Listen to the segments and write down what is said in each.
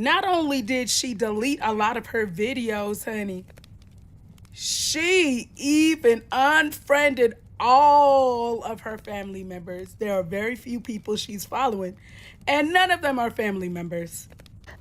not only did she delete a lot of her videos, honey, she even unfriended all of her family members. There are very few people she's following, and none of them are family members.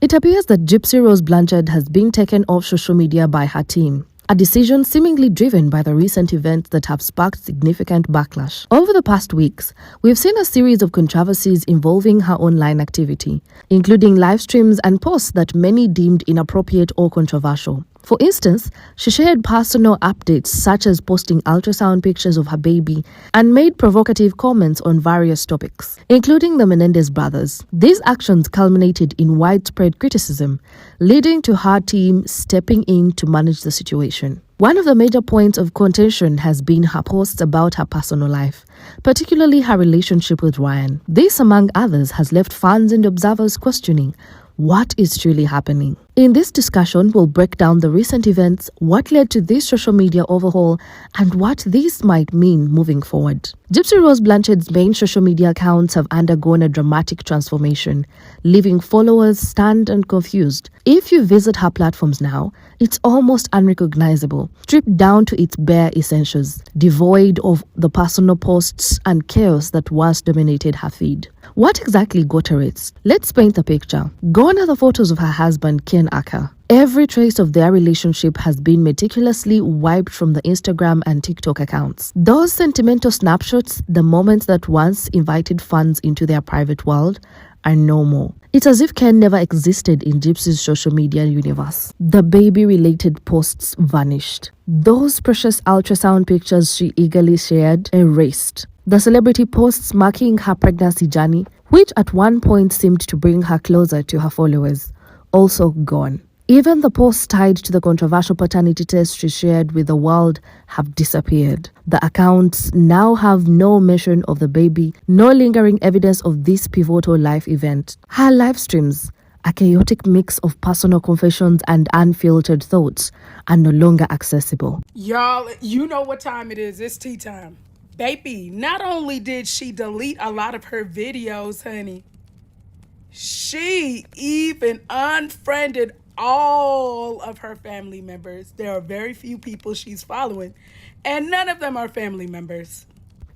It appears that Gypsy Rose Blanchard has been taken off social media by her team, a decision seemingly driven by the recent events that have sparked significant backlash. Over the past weeks, we've seen a series of controversies involving her online activity, including live streams and posts that many deemed inappropriate or controversial. For instance, she shared personal updates such as posting ultrasound pictures of her baby and made provocative comments on various topics, including the Menendez brothers. These actions culminated in widespread criticism, leading to her team stepping in to manage the situation. One of the major points of contention has been her posts about her personal life, particularly her relationship with Ryan. This, among others, has left fans and observers questioning what is truly happening. In this discussion, we'll break down the recent events, what led to this social media overhaul, and what this might mean moving forward. Gypsy Rose Blanchard's main social media accounts have undergone a dramatic transformation, leaving followers stunned and confused. If you visit her platforms now, it's almost unrecognizable, stripped down to its bare essentials, devoid of the personal posts and chaos that once dominated her feed. What exactly got her hits? Let's paint the picture. Gone are the photos of her husband, Ken Urker. Every trace of their relationship has been meticulously wiped from the Instagram and TikTok accounts. Those sentimental snapshots, the moments that once invited fans into their private world, are no more. It's as if Ken never existed in Gypsy's social media universe. The baby-related posts vanished. Those precious ultrasound pictures she eagerly shared erased. The celebrity posts marking her pregnancy journey, which at one point seemed to bring her closer to her followers, also gone. Even the posts tied to the controversial paternity test she shared with the world have disappeared. The accounts now have no mention of the baby, no lingering evidence of this pivotal life event. Her live streams, a chaotic mix of personal confessions and unfiltered thoughts, are no longer accessible. Y'all, you know what time it is. It's tea time. Baby, not only did she delete a lot of her videos, honey, she even unfriended all of her family members. There are very few people she's following, and none of them are family members.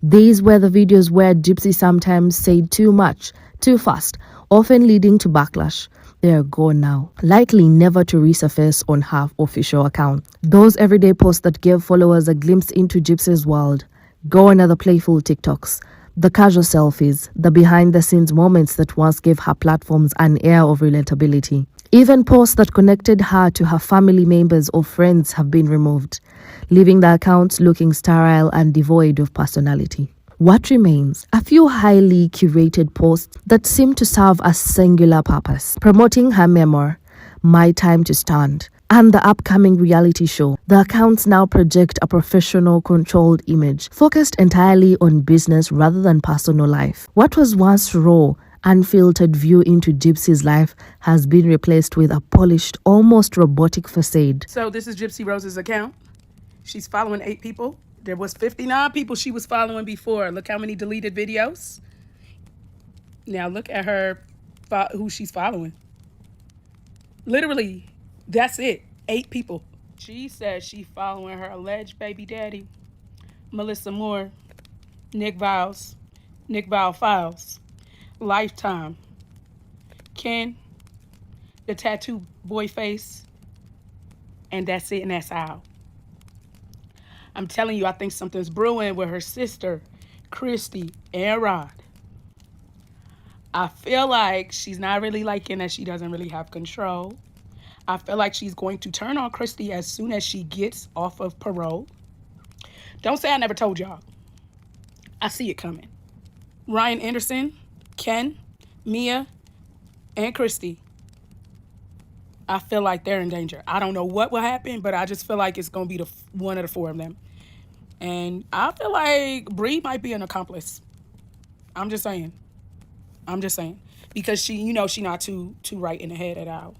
These were the videos where Gypsy sometimes said too much, too fast, often leading to backlash. They are gone now, likely never to resurface on her official account. Those everyday posts that gave followers a glimpse into Gypsy's world. Gone are the playful TikToks, the casual selfies, the behind-the-scenes moments that once gave her platforms an air of relatability. Even posts that connected her to her family members or friends have been removed, leaving the accounts looking sterile and devoid of personality. What remains? A few highly curated posts that seem to serve a singular purpose, promoting her memoir, My Time to Stand, and the upcoming reality show. The accounts now project a professional, controlled image, focused entirely on business rather than personal life. What was once raw, unfiltered view into Gypsy's life has been replaced with a polished, almost robotic facade. So this is Gypsy Rose's account. She's following 8 people. There was 59 people she was following before. Look how many deleted videos. Now look at her, who she's following. Literally, that's it. 8 people. She says she's following her alleged baby daddy, Melissa Moore, Nick Viles Files, Lifetime, Ken, the tattoo boy face, and that's it, and that's how. I'm telling you, I think something's brewing with her sister, Christy, and Rod. I feel like she's not really liking that she doesn't really have control. I feel like she's going to turn on Christy as soon as she gets off of parole. Don't say I never told y'all. I see it coming. Ryan Anderson, Ken, Mia, and Christy. I feel like they're in danger. I don't know what will happen, but I just feel like it's going to be one of the 4 of them. And I feel like Bree might be an accomplice. I'm just saying. Because she not too right in the head at all.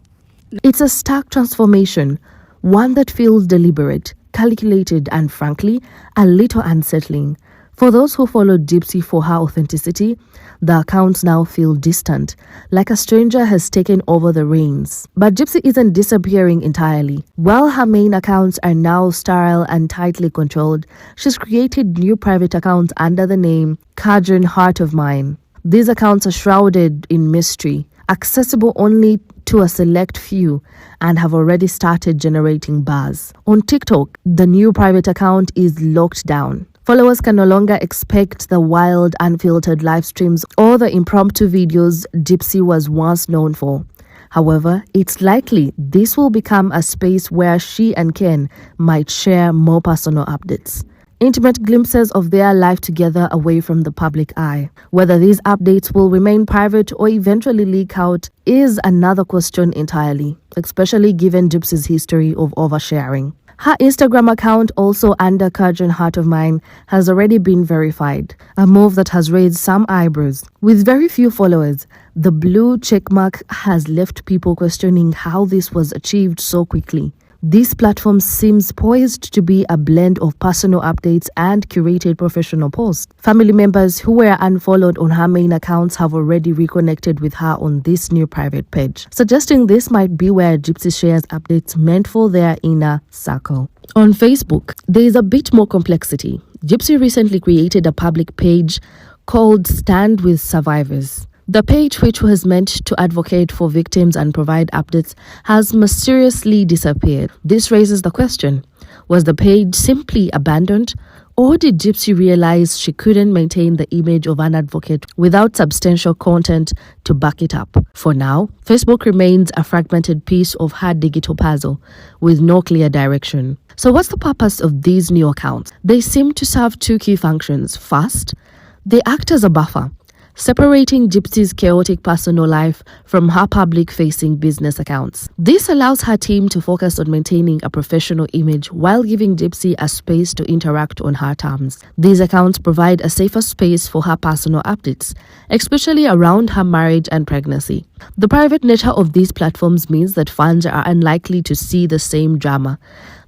It's a stark transformation, one that feels deliberate, calculated, and frankly, a little unsettling. For those who followed Gypsy for her authenticity, the accounts now feel distant, like a stranger has taken over the reins. But Gypsy isn't disappearing entirely. While her main accounts are now sterile and tightly controlled, she's created new private accounts under the name Cajun Heart of Mine. These accounts are shrouded in mystery, accessible only to a select few, and have already started generating buzz. On TikTok, the new private account is locked down. Followers can no longer expect the wild, unfiltered live streams or the impromptu videos Gypsy was once known for. However, it's likely this will become a space where she and Ken might share more personal updates. Intimate glimpses of their life together away from the public eye. Whether these updates will remain private or eventually leak out is another question entirely, especially given Gypsy's history of oversharing. Her Instagram account, also under Cajun Heart of Mine, has already been verified, a move that has raised some eyebrows. With very few followers, the blue checkmark has left people questioning how this was achieved so quickly. This platform seems poised to be a blend of personal updates and curated professional posts. Family members who were unfollowed on her main accounts have already reconnected with her on this new private page, suggesting this might be where Gypsy shares updates meant for their inner circle. On Facebook, there is a bit more complexity. Gypsy recently created a public page called Stand With Survivors. The page, which was meant to advocate for victims and provide updates, has mysteriously disappeared. This raises the question, was the page simply abandoned, or did Gypsy realize she couldn't maintain the image of an advocate without substantial content to back it up? For now, Facebook remains a fragmented piece of her digital puzzle with no clear direction. So what's the purpose of these new accounts? They seem to serve two key functions. First, they act as a buffer, separating Gypsy's chaotic personal life from her public-facing business accounts. This allows her team to focus on maintaining a professional image while giving Gypsy a space to interact on her terms. These accounts provide a safer space for her personal updates, especially around her marriage and pregnancy. The private nature of these platforms means that fans are unlikely to see the same drama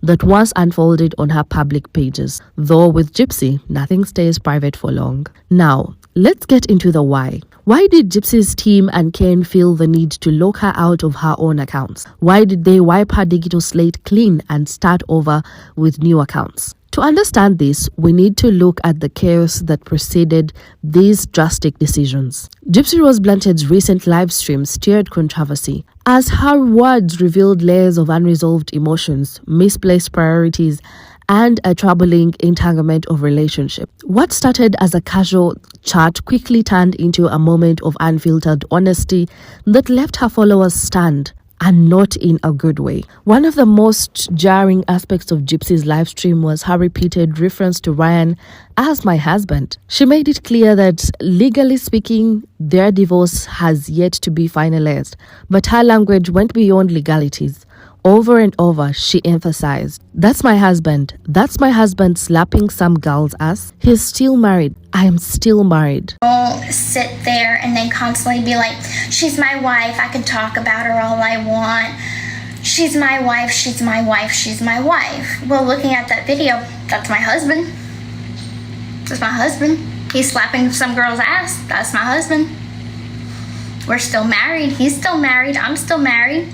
that once unfolded on her public pages. Though with Gypsy, nothing stays private for long. Now, let's get into the why. Why did Gypsy's team and Ken feel the need to lock her out of her own accounts? Why did they wipe her digital slate clean and start over with new accounts? To understand this, we need to look at the chaos that preceded these drastic decisions. Gypsy Rose Blanchard's recent live stream stirred controversy, as her words revealed layers of unresolved emotions, misplaced priorities, and a troubling entanglement of relationship. What started as a casual chat quickly turned into a moment of unfiltered honesty that left her followers stunned, and not in a good way. One of the most jarring aspects of Gypsy's live stream was her repeated reference to Ryan as my husband. She made it clear that, legally speaking, their divorce has yet to be finalized, but her language went beyond legalities. Over and over, she emphasized, that's my husband slapping some girl's ass. He's still married. I am still married. Don't sit there and then constantly be like, she's my wife. I can talk about her all I want. She's my wife. She's my wife. She's my wife. Well, looking at that video, that's my husband. That's my husband. He's slapping some girl's ass. That's my husband. We're still married. He's still married. I'm still married.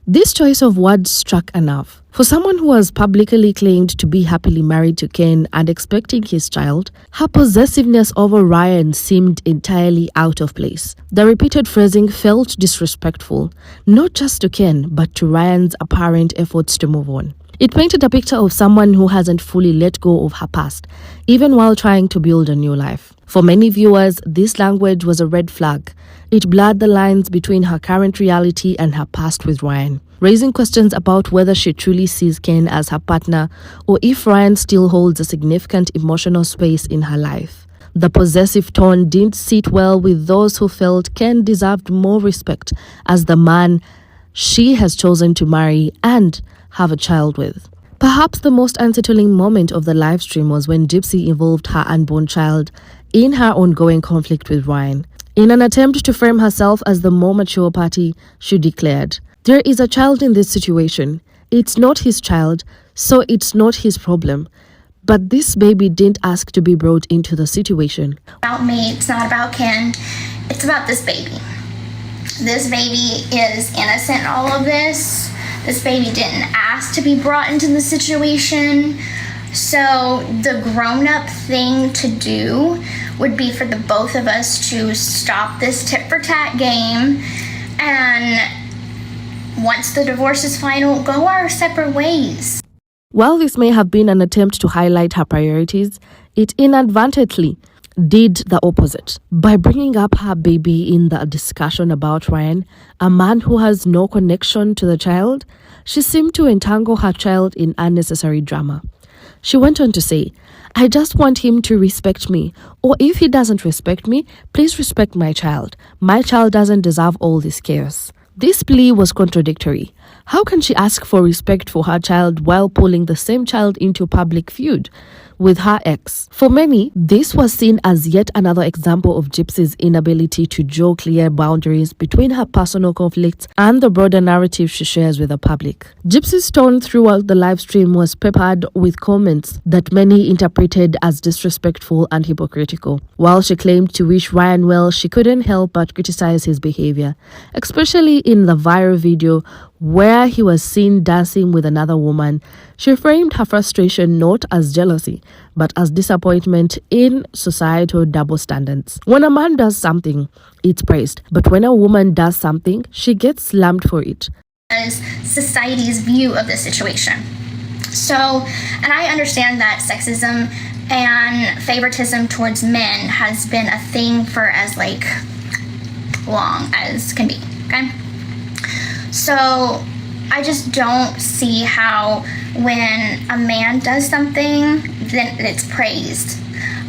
This choice of words struck a nerve. For someone who has publicly claimed to be happily married to Ken and expecting his child, her possessiveness over Ryan seemed entirely out of place. The repeated phrasing felt disrespectful, not just to Ken, but to Ryan's apparent efforts to move on. It painted a picture of someone who hasn't fully let go of her past, even while trying to build a new life. For many viewers, this language was a red flag. It blurred the lines between her current reality and her past with Ryan, raising questions about whether she truly sees Ken as her partner or if Ryan still holds a significant emotional space in her life. The possessive tone didn't sit well with those who felt Ken deserved more respect as the man she has chosen to marry and have a child with. Perhaps the most unsettling moment of the live stream was when Gypsy involved her unborn child in her ongoing conflict with Ryan. In an attempt to frame herself as the more mature party, she declared, "There is a child in this situation. It's not his child, so it's not his problem. But this baby didn't ask to be brought into the situation. About me, it's not about Ken, it's about this baby. This baby is innocent in all of this. This baby didn't ask to be brought into the situation. So the grown-up thing to do would be for the both of us to stop this tit-for-tat game, and once the divorce is final, go our separate ways. While this may have been an attempt to highlight her priorities, it inadvertently did the opposite. By bringing up her baby in the discussion about Ryan, a man who has no connection to the child, she seemed to entangle her child in unnecessary drama. She went on to say, "I just want him to respect me, or if he doesn't respect me, please respect my child. My child doesn't deserve all this chaos." This plea was contradictory. How can she ask for respect for her child while pulling the same child into public feud with her ex? For many, this was seen as yet another example of Gypsy's inability to draw clear boundaries between her personal conflicts and the broader narrative she shares with the public. Gypsy's tone throughout the live stream was peppered with comments that many interpreted as disrespectful and hypocritical. While she claimed to wish Ryan well, she couldn't help but criticize his behavior, especially in the viral video where he was seen dancing with another woman. She framed her frustration not as jealousy, but as disappointment in societal double standards. When a man does something, it's praised, but when a woman does something, she gets slammed for it. As society's view of the situation. So, and I understand that sexism and favoritism towards men has been a thing for as long as can be, okay? So I just don't see how when a man does something, then it's praised.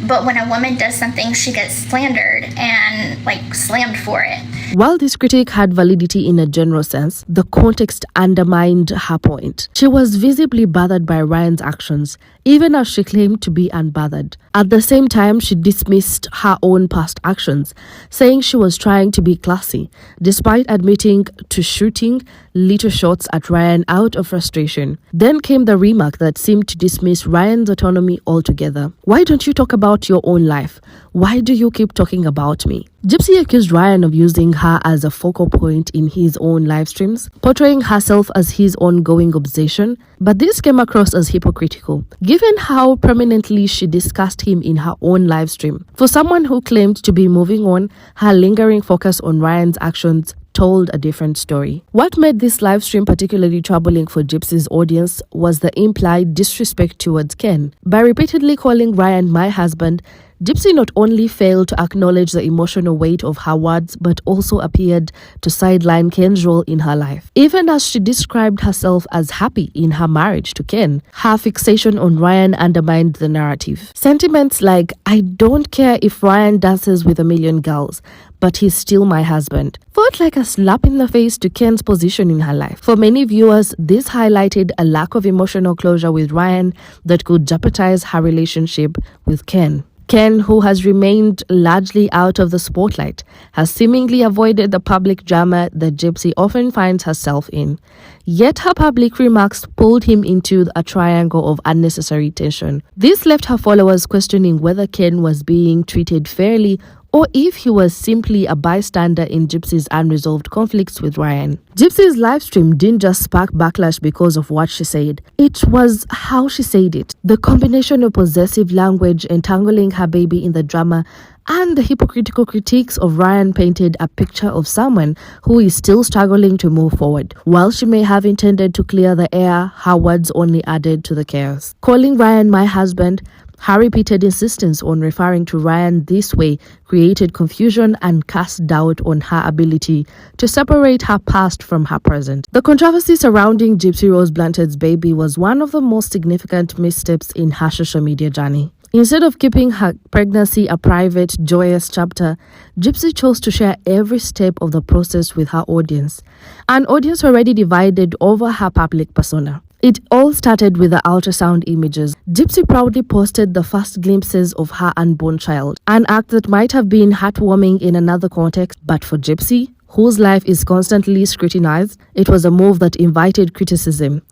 But when a woman does something, she gets slandered and slammed for it. While this critique had validity in a general sense, the context undermined her point. She was visibly bothered by Ryan's actions, even as she claimed to be unbothered. At the same time, she dismissed her own past actions, saying she was trying to be classy, despite admitting to shooting little shots at Ryan out of frustration. Then came the remark that seemed to dismiss Ryan's autonomy altogether. "Why don't you talk about your own life? Why do you keep talking about me?" Gypsy accused Ryan of using her as a focal point in his own live streams, portraying herself as his ongoing obsession, but this came across as hypocritical, given how prominently she discussed him in her own live stream. For someone who claimed to be moving on, her lingering focus on Ryan's actions told a different story. What made this live stream particularly troubling for Gypsy's audience was the implied disrespect towards Ken. By repeatedly calling Ryan "my husband," Gypsy not only failed to acknowledge the emotional weight of her words, but also appeared to sideline Ken's role in her life. Even as she described herself as happy in her marriage to Ken, her fixation on Ryan undermined the narrative. Sentiments like, "I don't care if Ryan dances with a million girls, but he's still my husband," felt like a slap in the face to Ken's position in her life. For many viewers, this highlighted a lack of emotional closure with Ryan that could jeopardize her relationship with Ken. Ken, who has remained largely out of the spotlight, has seemingly avoided the public drama that Gypsy often finds herself in. Yet her public remarks pulled him into a triangle of unnecessary tension. This left her followers questioning whether Ken was being treated fairly or if he was simply a bystander in Gypsy's unresolved conflicts with Ryan. Gypsy's livestream didn't just spark backlash because of what she said. It was how she said it. The combination of possessive language entangling her baby in the drama and the hypocritical critiques of Ryan painted a picture of someone who is still struggling to move forward. While she may have intended to clear the air, her words only added to the chaos. Calling Ryan "my husband," her repeated insistence on referring to Ryan this way created confusion and cast doubt on her ability to separate her past from her present. The controversy surrounding Gypsy Rose Blanchard's baby was one of the most significant missteps in her social media journey. Instead of keeping her pregnancy a private, joyous chapter, Gypsy chose to share every step of the process with her audience, an audience already divided over her public persona. It all started with the ultrasound images. Gypsy proudly posted the first glimpses of her unborn child, an act that might have been heartwarming in another context, but for Gypsy, whose life is constantly scrutinized, it was a move that invited criticism.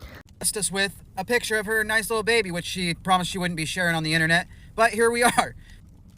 Us with a picture of her nice little baby, which she promised she wouldn't be sharing on the internet. But here we are.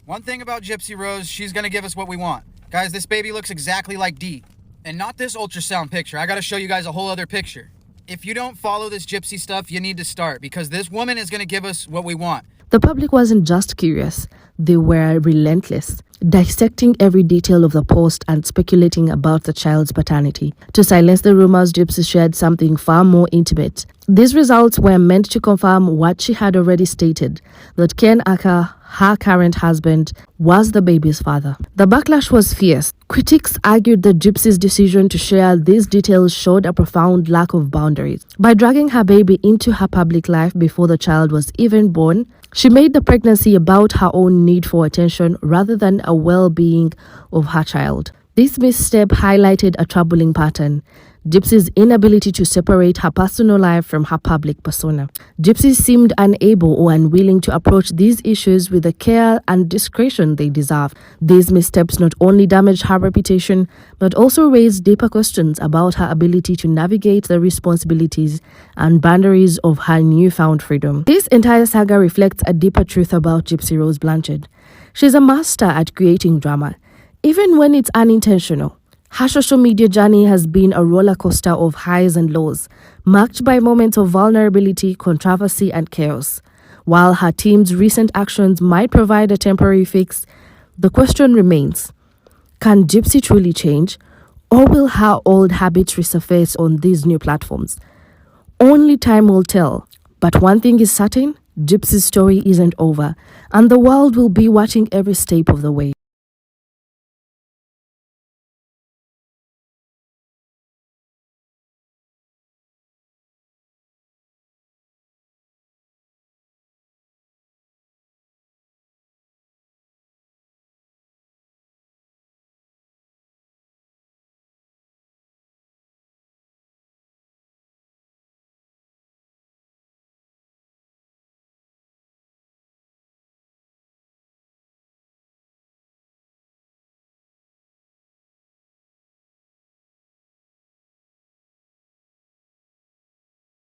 One thing about Gypsy Rose, she's gonna give us what we want. Guys, this baby looks exactly like Dee. And not this ultrasound picture. I gotta show you guys a whole other picture. If you don't follow this Gypsy stuff, you need to start, because this woman is gonna give us what we want. The public wasn't just curious, they were relentless, dissecting every detail of the post and speculating about the child's paternity. To silence the rumors, Gypsy shared something far more intimate. These results were meant to confirm what she had already stated, that Ken Urker, her current husband, was the baby's father. The backlash was fierce. Critics argued that Gypsy's decision to share these details showed a profound lack of boundaries. By dragging her baby into her public life before the child was even born, she made the pregnancy about her own need for attention rather than a well-being of her child. This misstep highlighted a troubling pattern: Gypsy's inability to separate her personal life from her public persona. Gypsy seemed unable or unwilling to approach these issues with the care and discretion they deserve. These missteps not only damaged her reputation, but also raised deeper questions about her ability to navigate the responsibilities and boundaries of her newfound freedom. This entire saga reflects a deeper truth about Gypsy Rose Blanchard. She's a master at creating drama, even when it's unintentional. Her social media journey has been a roller coaster of highs and lows, marked by moments of vulnerability, controversy, and chaos. While her team's recent actions might provide a temporary fix, the question remains: can Gypsy truly change, or will her old habits resurface on these new platforms? Only time will tell. But one thing is certain: Gypsy's story isn't over, and the world will be watching every step of the way.